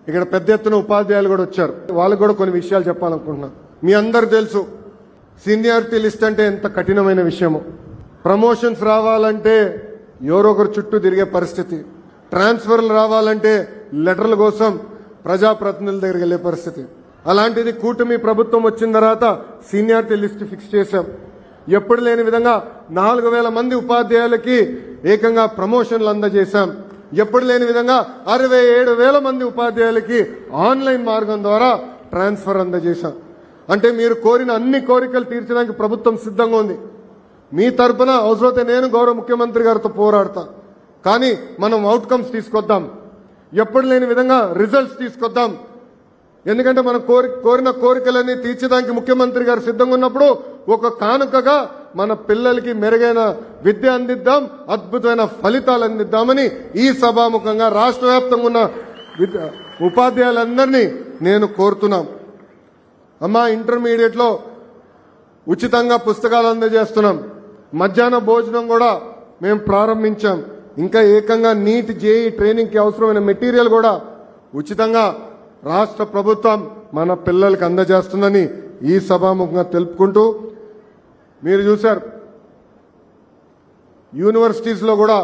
ఇక్కడ పెద్ద ఎత్తున ఉపాధ్యాయులు కూడా వచ్చారు. వాళ్ళకు కూడా కొన్ని విషయాలు చెప్పాలనుకుంటున్నాను. మీ అందరు తెలుసు సీనియారిటీ లిస్ట్ అంటే ఎంత కఠినమైన విషయమో. ప్రమోషన్స్ రావాలంటే ఎవరో ఒకరు చుట్టూ తిరిగే పరిస్థితి. ట్రాన్స్ఫర్లు రావాలంటే లెటర్ల కోసం ప్రజాప్రతినిధుల దగ్గరికి వెళ్లే పరిస్థితి. అలాంటిది కూటమి ప్రభుత్వం వచ్చిన తర్వాత సీనియారిటీ లిస్ట్ ఫిక్స్ చేశాం. ఎప్పుడు లేని విధంగా 4000 మంది ఉపాధ్యాయులకి ఏకంగా ప్రమోషన్లు అందజేశాం. ఎప్పుడు లేని విధంగా 67,000 మంది ఉపాధ్యాయులకి ఆన్లైన్ మార్గం ద్వారా ట్రాన్స్ఫర్ అందజేశాం. అంటే మీరు కోరిన అన్ని కోరికలు తీర్చడానికి ప్రభుత్వం సిద్ధంగా ఉంది. మీ తరపున అవసరమైతే నేను గౌరవ ముఖ్యమంత్రి గారితో పోరాడతా. కానీ మనం అవుట్కమ్స్ తీసుకొద్దాం. ఎప్పుడు లేని విధంగా రిజల్ట్స్ తీసుకొద్దాం. ఎందుకంటే మనం కోరిన కోరికలన్నీ తీర్చడానికి ముఖ్యమంత్రి గారు సిద్ధంగా ఉన్నప్పుడు ఒక కానుకగా మన పిల్లలకి మెరుగైన విద్య అందిద్దాం, అద్భుతమైన ఫలితాలు అందిద్దామని ఈ సభాముఖంగా రాష్ట్ర వ్యాప్తంగా ఉన్న ఉపాధ్యాయులందరినీ నేను కోరుతున్నాం. అమ్మా, ఇంటర్మీడియట్ లో ఉచితంగా పుస్తకాలు అందజేస్తున్నాం. మధ్యాహ్న భోజనం కూడా మేము ప్రారంభించాం. ఇంకా ఏకంగా నీట్ జేఈ ట్రైనింగ్ కి అవసరమైన మెటీరియల్ కూడా ఉచితంగా రాష్ట్ర ప్రభుత్వం మన పిల్లలకు అందజేస్తుందని ఈ సభాముఖంగా తెలుపుకుంటూ, మీరు చూశారు యూనివర్సిటీస్ లో కూడా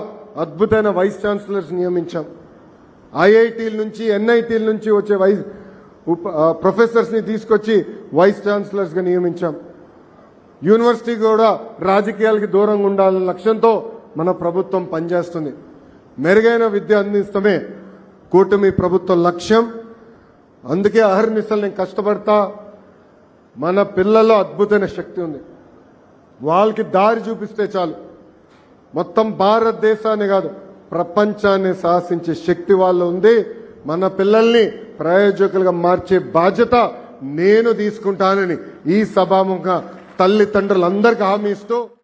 అద్భుతమైన వైస్ ఛాన్సలర్స్ నియమించాం. ఐఐటీల నుంచి ఎన్ఐటీల నుంచి వచ్చే ప్రొఫెసర్స్ ని తీసుకొచ్చి వైస్ ఛాన్సలర్స్ గా నియమించాం. యూనివర్సిటీ కూడా రాజకీయాలకి దూరంగా ఉండాలనే లక్ష్యంతో మన ప్రభుత్వం పనిచేస్తుంది. మెరుగైన విద్య అందిస్తమే కూటమి ప్రభుత్వం లక్ష్యం. అందుకే అహర్నిశలు నేను కష్టపడతా. మన పిల్లల్లో అద్భుతమైన శక్తి ఉంది. వాళ్ళకి దారి చూపిస్తే చాలు మొత్తం భారతదేశాన్ని కాదు ప్రపంచాన్ని శాసించే శక్తి వాళ్ళు ఉంది. మన పిల్లల్ని ప్రయోజకులుగా మార్చే బాధ్యత నేను తీసుకుంటానని ఈ సభాముఖంగా తల్లిదండ్రులందరికీ హామీ ఇస్తూ